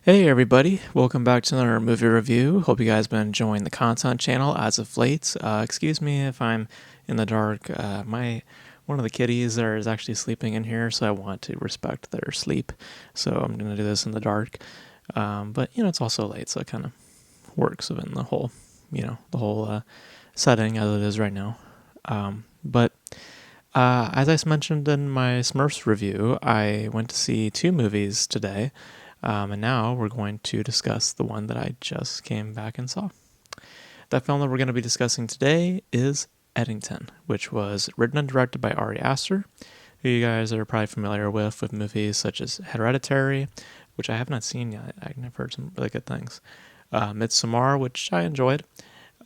Hey everybody, welcome back to another movie review. Hope you guys been enjoying the content channel as of late. Excuse me if I'm in the dark. My one of the kitties there is actually sleeping in here, so I want to respect their sleep. So I'm gonna do this in the dark. But it's also late, so it kind of works within the whole, the whole setting as it is right now. But as I mentioned in my Smurfs review, I went to see two movies today. And now we're going to discuss the one that I just came back and saw. That film that we're going to be discussing today is Eddington, which was written and directed by Ari Aster, who you guys are probably familiar with movies such as Hereditary, which I have not seen yet. I've heard some really good things. Midsommar, which I enjoyed.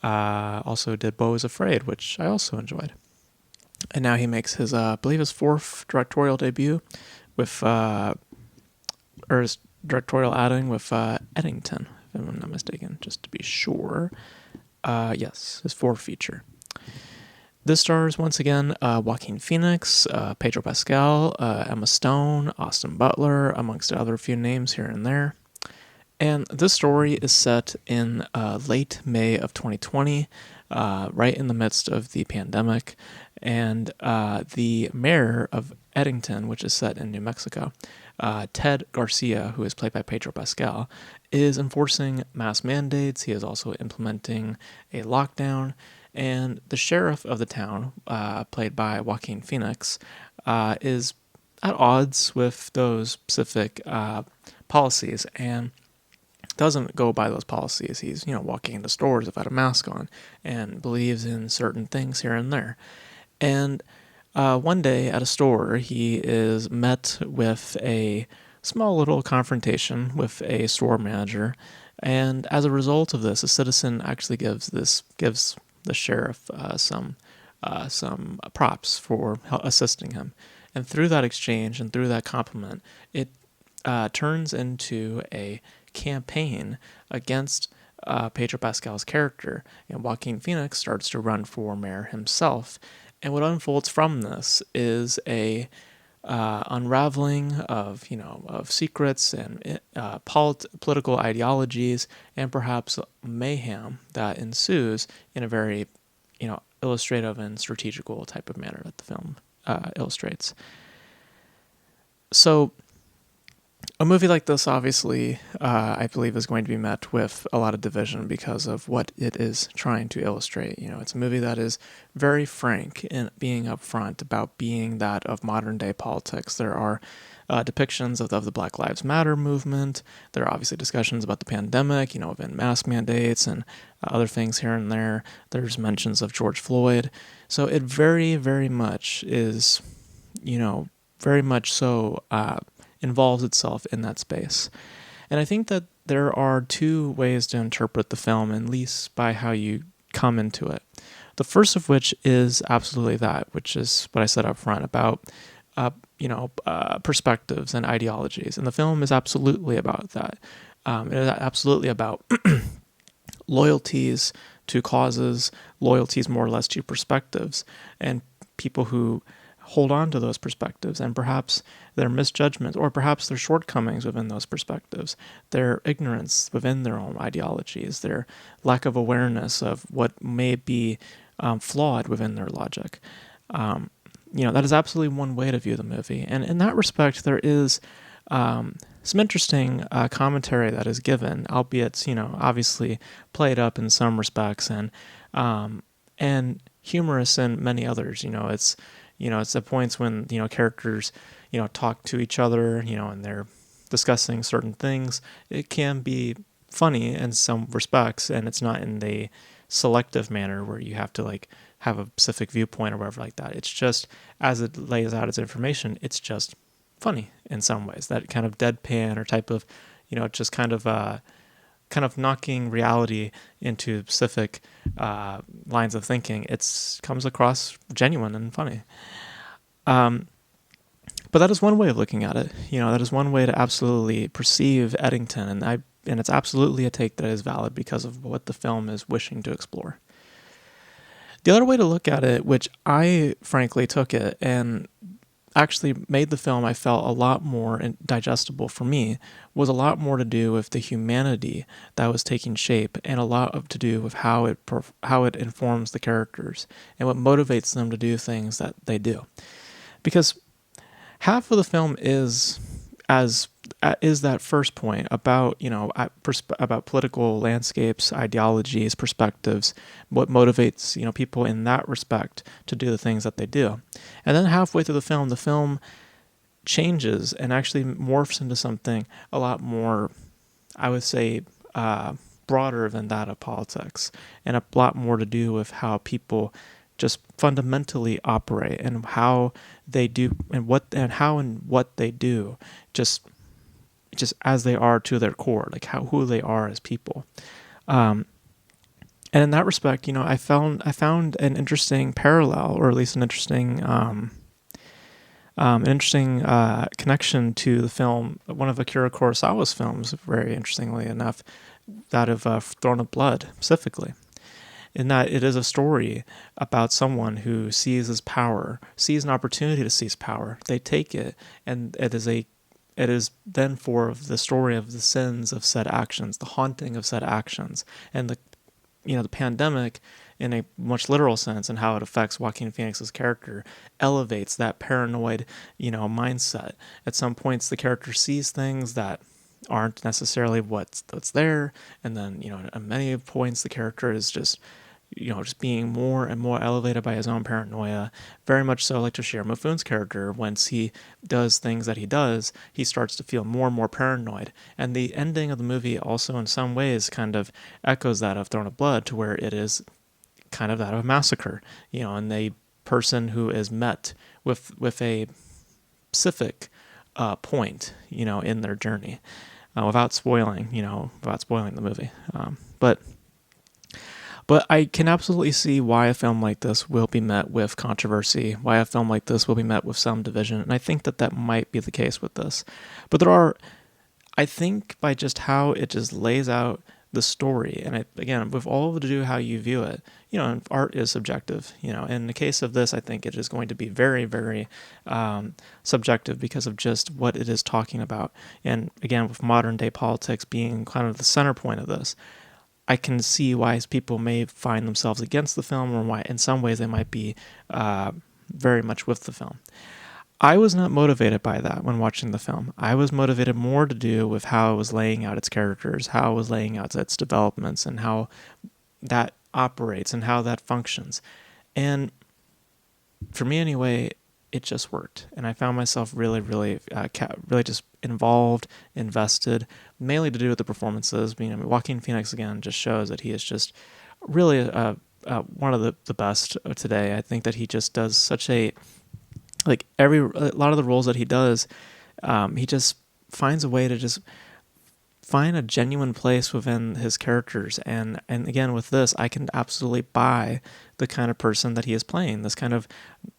Also did Beau is Afraid, which I also enjoyed. And now he makes his, I believe, his fourth directorial debut with, or his directorial outing with Eddington, if I'm not mistaken, just to be sure. Yes, his fourth feature. This stars, once again, Joaquin Phoenix, Pedro Pascal, Emma Stone, Austin Butler, amongst other few names here and there. And this story is set in late May of 2020, right in the midst of the pandemic. And the mayor of Eddington, which is set in New Mexico, Ted Garcia, who is played by Pedro Pascal, is enforcing mass mandates. He is also implementing a lockdown. And the sheriff of the town, played by Joaquin Phoenix, is at odds with those specific policies and doesn't go by those policies. He's, walking into stores without a mask on and believes in certain things here and there. And one day at a store, he is met with a small little confrontation with a store manager. And as a result of this, a citizen actually gives the sheriff some props for assisting him. And through that exchange and through that compliment, it turns into a campaign against Pedro Pascal's character, and Joaquin Phoenix starts to run for mayor himself. And what unfolds from this is a unraveling of secrets and political ideologies, and perhaps mayhem that ensues in a very illustrative and strategical type of manner that the film illustrates. So a movie like this, obviously, I believe is going to be met with a lot of division because of what it is trying to illustrate. It's a movie that is very frank in being upfront about being that of modern day politics. There are depictions of the Black Lives Matter movement. There are obviously discussions about the pandemic, within mask mandates and other things here and there. There's mentions of George Floyd. So it very, very much is, very much so involves itself in that space. And I think that there are two ways to interpret the film, at least by how you come into it. The first of which is absolutely that, which is what I said up front about, perspectives and ideologies. And the film is absolutely about that. It is absolutely about loyalties to causes, loyalties more or less to perspectives, and people who hold on to those perspectives, and perhaps their misjudgments or perhaps their shortcomings within those perspectives, their ignorance within their own ideologies, their lack of awareness of what may be flawed within their logic. That is absolutely one way to view the movie. And in that respect, there is some interesting commentary that is given, albeit, obviously played up in some respects and humorous in many others. It's the points when, characters, talk to each other, and they're discussing certain things. It can be funny in some respects, and it's not in the selective manner where you have to, have a specific viewpoint or whatever like that. It's just, as it lays out its information, it's just funny in some ways. That kind of deadpan or type of, just kind of knocking reality into specific lines of thinking. It comes across genuine and funny. But that is one way of looking at it. That is one way to absolutely perceive Eddington, and it's absolutely a take that is valid because of what the film is wishing to explore. The other way to look at it, which I frankly took it, and actually made the film, I felt, a lot more digestible for me, was a lot more to do with the humanity that was taking shape, and a lot to do with how it informs the characters and what motivates them to do things that they do. Because half of the film as is that first point about, about political landscapes, ideologies, perspectives, what motivates, people in that respect to do the things that they do. And then halfway through the film changes and actually morphs into something a lot more, I would say, broader than that of politics, and a lot more to do with how people just fundamentally operate, and how they do, and what they do, just as they are to their core, like who they are as people. Um, and in that respect, I found an interesting parallel, or at least an interesting connection to the film, one of Akira Kurosawa's films, very interestingly enough, that of Throne of Blood, specifically, in that it is a story about someone who sees his power, sees an opportunity to seize power. They take it, and it is then for the story of the sins of said actions, the haunting of said actions, and the pandemic, in a much literal sense, and how it affects Joaquin Phoenix's character, elevates that paranoid, mindset. At some points, the character sees things that aren't necessarily what's there, and then, at many points, the character is just being more and more elevated by his own paranoia. Very much so like Toshiro Mifune's character. Once he does things that he does, he starts to feel more and more paranoid. And the ending of the movie also, in some ways, kind of echoes that of Throne of Blood, to where it is kind of that of a massacre, and the person who is met with a specific point, in their journey, without spoiling the movie. But I can absolutely see why a film like this will be met with controversy, why a film like this will be met with some division, and I think that might be the case with this. But I think, by just how it just lays out the story, and again, with all to do how you view it, and art is subjective. In the case of this, I think it is going to be very, very subjective, because of just what it is talking about. And again, with modern day politics being kind of the center point of this, I can see why people may find themselves against the film, or why in some ways they might be very much with the film. I was not motivated by that when watching the film. I was motivated more to do with how it was laying out its characters, how it was laying out its developments, and how that operates and how that functions. And for me anyway, it just worked. And I found myself really, really, really just involved, invested, mainly to do with the performances. Joaquin Phoenix, again, just shows that he is just really one of the best today. I think that he just does such a lot of the roles that he does, he just finds a way to just find a genuine place within his characters. And again, with this, I can absolutely buy the kind of person that he is playing, this kind of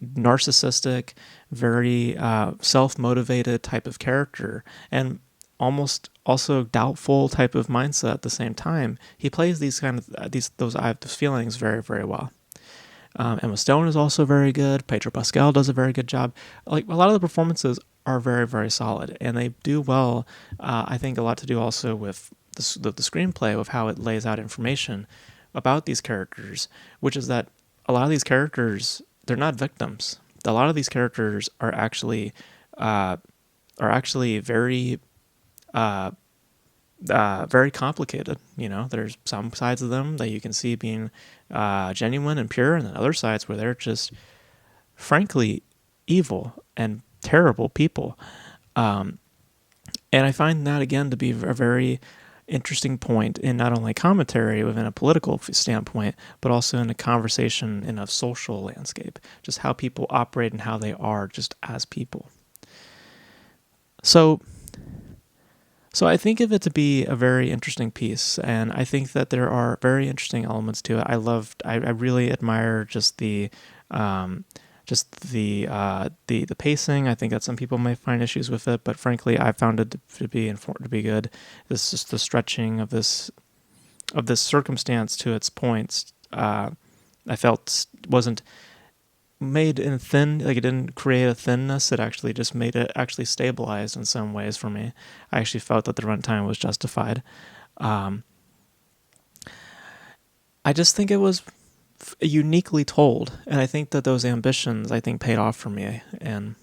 narcissistic, very self-motivated type of character, and almost also doubtful type of mindset at the same time. He plays these those feelings very, very well. Emma Stone is also very good. Pedro Pascal does a very good job. Like, a lot of the performances are very, very solid, and they do well. I think a lot to do also with the screenplay, with how it lays out information about these characters, which is that a lot of these characters, they're not victims. A lot of these characters are actually very very complicated. There's some sides of them that you can see being genuine and pure, and then other sides where they're just frankly evil and terrible people. And I find that, again, to be a very interesting point in not only commentary within a political standpoint, but also in a conversation in a social landscape, just how people operate and how they are just as people. So I think of it to be a very interesting piece, and I think that there are very interesting elements to it. I really admire just the pacing. I think that some people may find issues with it, but frankly, I found it to be good. This is the stretching of this circumstance to its points. I felt wasn't made in thin, like it didn't create a thinness. It actually just made it actually stabilized in some ways for me. I actually felt that the runtime was justified. Um, I just think it was uniquely told, and I think that those ambitions, I think, paid off for me. And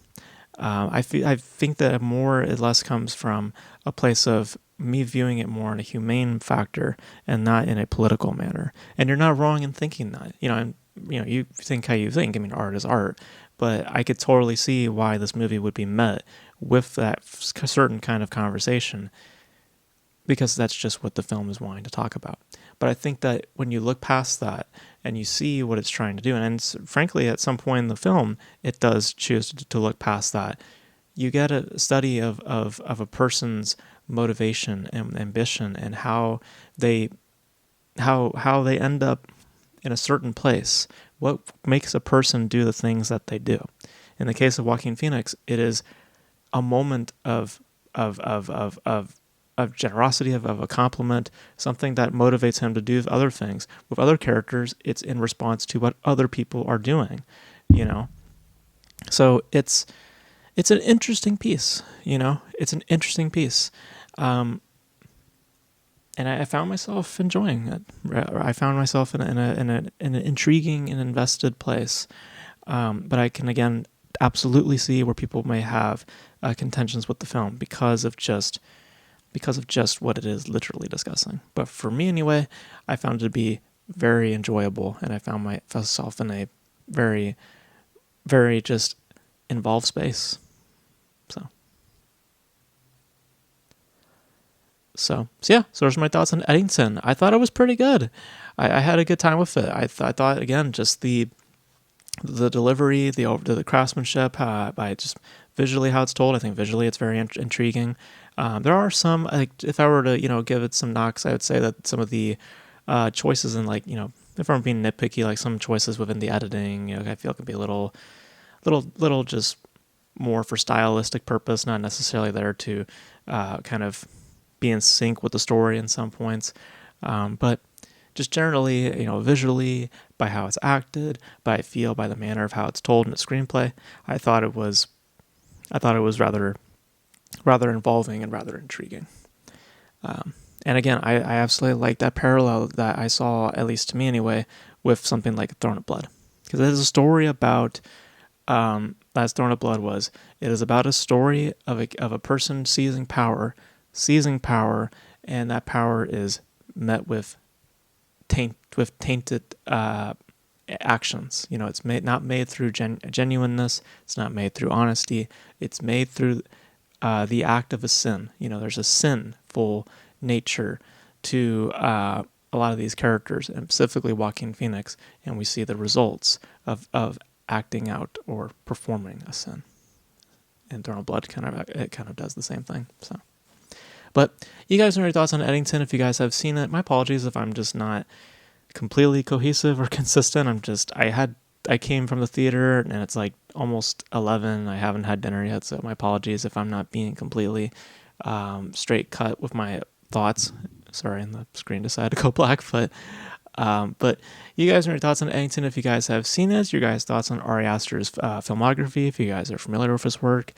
I think that more or less comes from a place of me viewing it more in a humane factor and not in a political manner. And you're not wrong in thinking that. You think how you think. I mean, art is art, but I could totally see why this movie would be met with that certain kind of conversation, because that's just what the film is wanting to talk about. But I think that when you look past that and you see what it's trying to do, and frankly, at some point in the film, it does choose to look past that, you get a study of a person's motivation and ambition and how they end up in a certain place. What makes a person do the things that they do? In the case of Joaquin Phoenix, it is a moment of generosity, of a compliment, something that motivates him to do other things. With other characters, it's in response to what other people are doing, So it's an interesting piece, It's an interesting piece. And I found myself enjoying it. I found myself in an intriguing and invested place. But I can, again, absolutely see where people may have contentions with the film because of just what it is literally discussing. But for me anyway, I found it to be very enjoyable, and I found myself in a very, very just involved space. So yeah, so those are my thoughts on Eddington. I thought it was pretty good. I had a good time with it. I thought, again, just the delivery, the craftsmanship, by just visually how it's told. I think visually it's very intriguing. There are some, like, if I were to, give it some knocks, I would say that some of the choices in, like, if I'm being nitpicky, like some choices within the editing, I feel could be a little just more for stylistic purpose, not necessarily there to kind of be in sync with the story in some points. But just generally, visually, by how it's acted, by the manner of how it's told in the screenplay, I thought it was rather involving and rather intriguing. And again, I absolutely like that parallel that I saw, at least to me anyway, with something like Throne of Blood, because it is a story about. That's Throne of Blood was. It is about a story of a person seizing power, and that power is met with tainted actions. It's not made through genuineness. It's not made through honesty. It's made through the act of a sin. There's a sinful nature to a lot of these characters, and specifically Joaquin Phoenix, and we see the results of acting out or performing a sin. And Throne of Blood kind of does the same thing. So, but you guys know your thoughts on Eddington. If you guys have seen it, my apologies if I'm just not completely cohesive or consistent. I came from the theater and it's like almost 11. I haven't had dinner yet, so my apologies if I'm not being completely straight cut with my thoughts. Sorry, and the screen decided to go black, but you guys know your thoughts on Eddington. If you guys have seen this, your guys' thoughts on Ari Aster's filmography, if you guys are familiar with his work.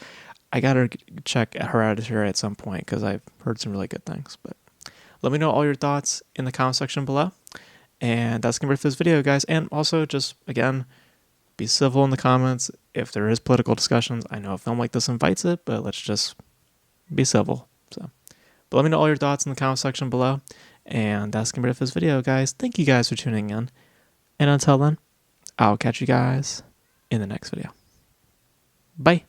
I gotta check Hereditary at some point because I've heard some really good things. But let me know all your thoughts in the comment section below. And that's gonna be it for this video, guys. And also, just again, be civil in the comments. If there is political discussions, I know a film like this invites it, but let's just be civil. But let me know all your thoughts in the comment section below. And that's gonna be it for this video, guys. Thank you guys for tuning in. And until then, I'll catch you guys in the next video. Bye.